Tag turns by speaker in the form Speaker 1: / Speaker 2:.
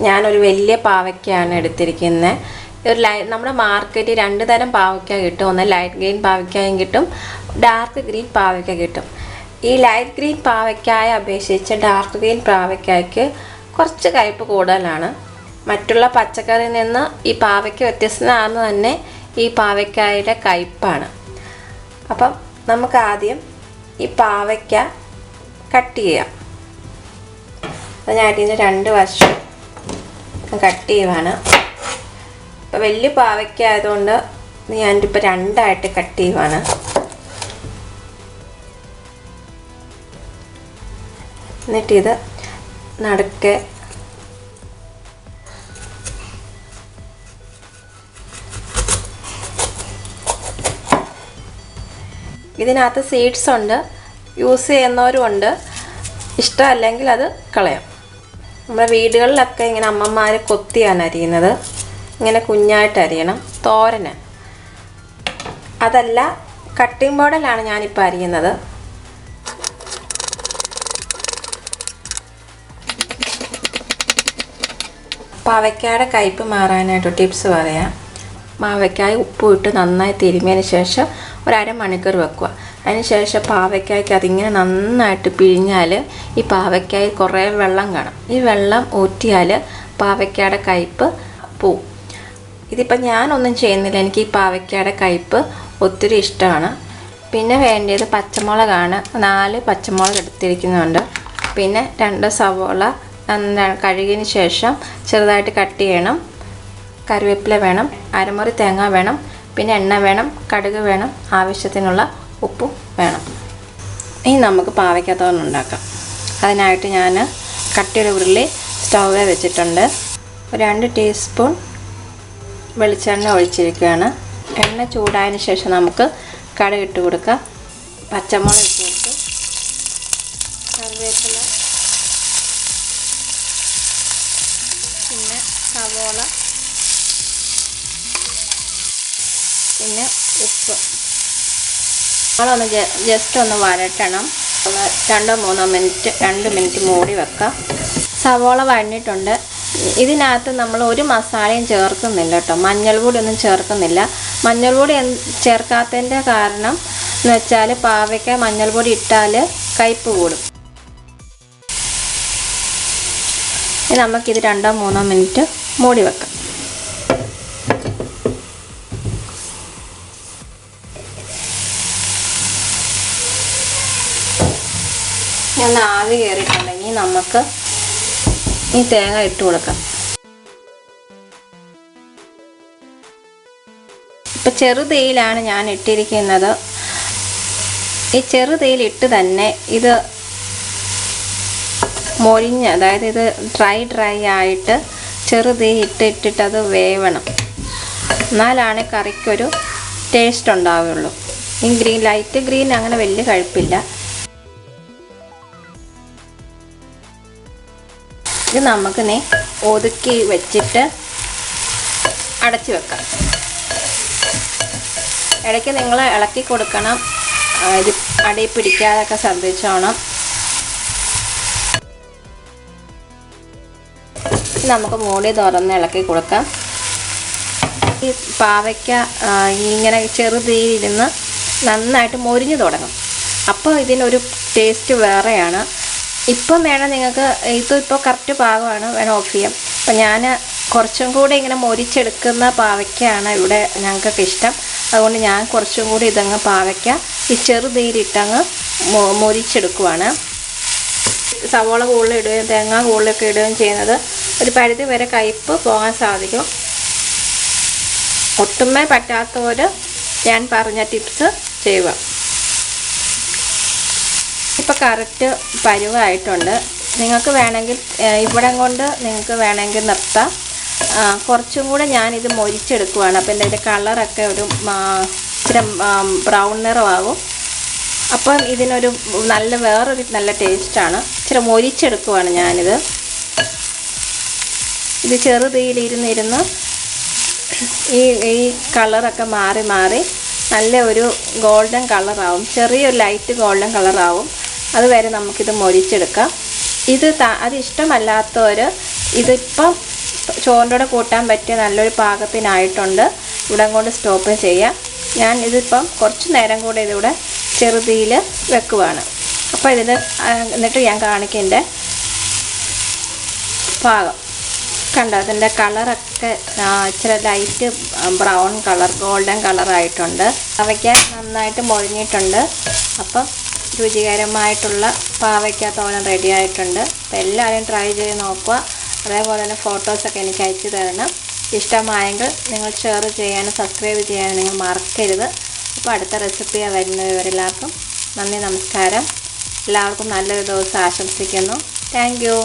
Speaker 1: ഞാനൊരു വലിയ പാവയ്ക്കാണ് എടുത്തിരിക്കുന്നത്. ഒരു നമ്മുടെ മാർക്കറ്റിൽ 2 തരം പാവയ്ക്ക കിട്ടും. ഒന്ന് ലൈറ്റ് ഗ്രീൻ പാവയ്ക്കായും കിട്ടും, ഡാർക്ക് ഗ്രീൻ പാവയ്ക്ക കിട്ടും. ഈ ലൈറ്റ് ഗ്രീൻ പാവയ്ക്കായെ അപേക്ഷിച്ച് ഡാർക്ക് ഗ്രീൻ പാവയ്ക്കായ്ക്ക് കുറച്ച് കയ്പ്പ് കൂടുതലാണ്. മറ്റുള്ള പച്ചക്കറിയിൽ നിന്ന് ഈ പാവയ്ക്ക വ്യത്യസ്തമാണെന്ന് തന്നെ ഈ പാവയ്ക്കായുടെ കയ്പ്പാണ്. അപ്പം നമുക്ക് ആദ്യം ഈ പാവയ്ക്ക കട്ട് ചെയ്യാം. അത് ഞാൻ ഇതിൻ്റെ 2 വശം കട്ട് ചെയ്യുവാണ്. ഇപ്പോൾ വലിയ പാവയ്ക്ക ആയതുകൊണ്ട് ഞാനിപ്പോൾ 2ആയിട്ട് കട്ട് ചെയ്യുവാണ്. എന്നിട്ടിത് നടുക്കെ ഇതിനകത്ത് സീഡ്സ് ഉണ്ട്, യൂസ് ചെയ്യുന്നവരും ഉണ്ട്. ഇഷ്ടമല്ലെങ്കിൽ അത് കളയാം. നമ്മുടെ വീടുകളിലൊക്കെ ഇങ്ങനെ അമ്മമാർ കൊത്തിയാണ് അരിയുന്നത്. ഇങ്ങനെ കുഞ്ഞായിട്ട് അരിയണം. തോരന് അതല്ല, കട്ടിംഗ് ബോർഡിലാണ് ഞാനിപ്പോൾ അരിയുന്നത്. പാവയ്ക്കയുടെ കയ്പ്പ് മാറാനായിട്ട് ടിപ്സ് പറയാം. പാവയ്ക്കായ ഉപ്പും ഇട്ട് നന്നായി തിരുമിയതിന് ശേഷം ഒരു അരമണിക്കൂർ വെക്കുക. അതിന് ശേഷം പാവയ്ക്കായ്ക്ക് അതിങ്ങനെ നന്നായിട്ട് പിഴിഞ്ഞാൽ ഈ പാവയ്ക്കായിൽ കുറേ വെള്ളം കാണും. ഈ വെള്ളം ഊറ്റിയാൽ പാവയ്ക്കയുടെ കയ്പ്പ് പോവും. ഇതിപ്പോൾ ഞാനൊന്നും ചെയ്യുന്നില്ല, എനിക്ക് ഈ പാവയ്ക്കയുടെ കയ്പ്പ് ഒത്തിരി ഇഷ്ടമാണ്. പിന്നെ വേണ്ടത് പച്ചമുളകാണ്. 4 പച്ചമുളക് എടുത്തിരിക്കുന്നുണ്ട്. പിന്നെ 2 സവോള കഴുകിയതിന് ശേഷം ചെറുതായിട്ട് കട്ട് ചെയ്യണം. കറിവേപ്പില വേണം, അരമുറി തേങ്ങ വേണം, പിന്നെ എണ്ണ വേണം, കടുക് വേണം, ആവശ്യത്തിനുള്ള ഉപ്പും വേണം. ഇനി നമുക്ക് പാവയ്ക്ക തോരൻ ഉണ്ടാക്കാം. അതിനായിട്ട് ഞാൻ കട്ടിയുടെ ഉരുളി സ്റ്റൗവിൽ വെച്ചിട്ടുണ്ട്. 2 ടീസ്പൂൺ വെളിച്ചെണ്ണ ഒഴിച്ചിരിക്കുകയാണ്. എണ്ണ ചൂടായതിന് ശേഷം നമുക്ക് കടുക് ഇട്ട് കൊടുക്കാം. പച്ചമുളക് ഇട്ട് കൊടുത്ത് കറിവേപ്പില, പിന്നെ സവോള, പിന്നെ ഉപ്പ്. നമ്മളൊന്ന് ജസ്റ്റ് ഒന്ന് വരട്ടണം. 2-3 മിനിറ്റ് 2 മിനിറ്റ് മൂടി വെക്കാം. സവോള വഴഞ്ഞിട്ടുണ്ട്. ഇതിനകത്ത് നമ്മൾ ഒരു മസാലയും ചേർക്കുന്നില്ല കേട്ടോ. മഞ്ഞൾ പൊടി ഒന്നും ചേർക്കുന്നില്ല. മഞ്ഞൾ പൊടി ചേർക്കാത്തതിൻ്റെ കാരണം എന്ന് വെച്ചാൽ പാവയ്ക്ക മഞ്ഞൾ പൊടി ഇട്ടാൽ കയ്പ്പ് കൂടും. ഇനി നമുക്കിത് 2-3 മിനിറ്റ് മൂടി വെക്കാം. ഒന്ന് ആവി കയറിയിട്ടുണ്ടെങ്കിൽ നമുക്ക് ഈ തേങ്ങ ഇട്ട് കൊടുക്കാം. ഇപ്പം ചെറുതീയിലാണ് ഞാൻ ഇട്ടിരിക്കുന്നത്. ഈ ചെറുതീയിലിട്ട് തന്നെ ഇത് മൊരിഞ്ഞ്, അതായത് ഇത് ഡ്രൈ ആയിട്ട് ചെറുതീ ഇട്ടിട്ട് അത് വേവണം. എന്നാലാണ് കറിക്കൊരു ടേസ്റ്റ് ഉണ്ടാവുകയുള്ളൂ. ഈ ലൈറ്റ് ഗ്രീൻ അങ്ങനെ വലിയ കഴിപ്പില്ല. ഇത് നമുക്ക് ഒതുക്കി വെച്ചിട്ട് അടച്ചു വെക്കാം. ഇടയ്ക്ക് നിങ്ങൾ ഇളക്കി കൊടുക്കണം. ഇത് അടി പിടിക്കാതൊക്കെ ശ്രദ്ധിച്ചോണം. നമുക്ക് മൂടി തുറന്ന് ഇളക്കി കൊടുക്കാം. ഈ പാവയ്ക്ക ഇങ്ങനെ ചെറുതീയിലിരുന്ന് നന്നായിട്ട് മൊരിഞ്ഞു തുടങ്ങും. അപ്പോൾ ഇതിനൊരു ടേസ്റ്റ് വേറെയാണ്. ഇപ്പം വേണം നിങ്ങൾക്ക്, ഇതിപ്പോൾ കറക്റ്റ് പാകമാണ്, വേണം ഓഫ് ചെയ്യാം. അപ്പം ഞാൻ കുറച്ചും കൂടി ഇങ്ങനെ മൊരിച്ചെടുക്കുന്ന പാവയ്ക്കാണ് ഇവിടെ ഞങ്ങൾക്കൊക്കെ ഇഷ്ടം. അതുകൊണ്ട് ഞാൻ കുറച്ചും കൂടി ഇതങ്ങ് പാവയ്ക്ക ഈ ചെറുതീയിലിട്ടങ്ങ് മൊരിച്ചെടുക്കുവാണ്. സവോള കൂടുതൽ ഇടുകയും തേങ്ങ കൂടുതലൊക്കെ ഇടുകയും ചെയ്യുന്നത് ഒരു പരിധി വരെ കയ്പ്പ് പോകാൻ സാധിക്കും. ഒട്ടുമേ പറ്റാത്തവർ ഞാൻ പറഞ്ഞ ടിപ്സ് ചെയ്യുക. ഇപ്പോൾ കറക്റ്റ് പരുവായിട്ടുണ്ട്. നിങ്ങൾക്ക് വേണമെങ്കിൽ ഇവിടം കൊണ്ട് നിങ്ങൾക്ക് വേണമെങ്കിൽ നിർത്താം. കുറച്ചും കൂടെ ഞാനിത് മൊരിച്ചെടുക്കുവാണ്. അപ്പോൾ എൻ്റെ കളറൊക്കെ ഒരു ഇച്ചിരി ബ്രൗൺ നിറമാകും. അപ്പം ഇതിനൊരു വേറൊരു നല്ല ടേസ്റ്റാണ്. ഇച്ചിരി മൊരിച്ചെടുക്കുവാണ് ഞാനിത്. ഇത് ചെറുതീയിലിരുന്നിരുന്ന് ഈ കളറൊക്കെ മാറി നല്ല ഒരു ഗോൾഡൻ കളറാവും. ചെറിയൊരു ലൈറ്റ് ഗോൾഡൻ കളറാവും. അതുവരെ നമുക്കിത് മൊരിച്ചെടുക്കാം. അത് ഇഷ്ടമല്ലാത്തവർ ഇതിപ്പം ചോറിൻ്റെ കൂടെ കൂട്ടാൻ പറ്റിയ നല്ലൊരു പാകത്തിനായിട്ടുണ്ട്. ഇവിടെ കൊണ്ട് സ്റ്റോപ്പ് ചെയ്യാം. ഞാൻ ഇതിപ്പം കുറച്ച് നേരം കൂടെ ഇതിവിടെ ചെറുതീയിൽ വെക്കുവാണ്. അപ്പോൾ എന്നിട്ട് ഞാൻ കാണിക്കേണ്ട പാകം കണ്ടോ. അതിൻ്റെ കളറൊക്കെ ഇച്ചിരി ലൈറ്റ് ബ്രൗൺ കളർ, ഗോൾഡൻ കളറായിട്ടുണ്ട്. പാവയ്ക്ക നന്നായിട്ട് മൊഴിഞ്ഞിട്ടുണ്ട്. അപ്പം രുചികരമായിട്ടുള്ള പാവയ്ക്ക തോരൻ റെഡി ആയിട്ടുണ്ട്. അപ്പോൾ എല്ലാവരും ട്രൈ ചെയ്ത് നോക്കുക. അതേപോലെ തന്നെ ഫോട്ടോസൊക്കെ എനിക്ക് അയച്ചു തരണം. ഇഷ്ടമായെങ്കിൽ നിങ്ങൾ ഷെയർ ചെയ്യാനും സബ്സ്ക്രൈബ് ചെയ്യാനും നിങ്ങൾ മറക്കരുത്. അപ്പോൾ അടുത്ത റെസിപ്പിയാണ് വരുന്നവരെല്ലാവർക്കും നന്ദി, നമസ്കാരം. എല്ലാവർക്കും നല്ലൊരു ദിവസം ആശംസിക്കുന്നു. Thank you.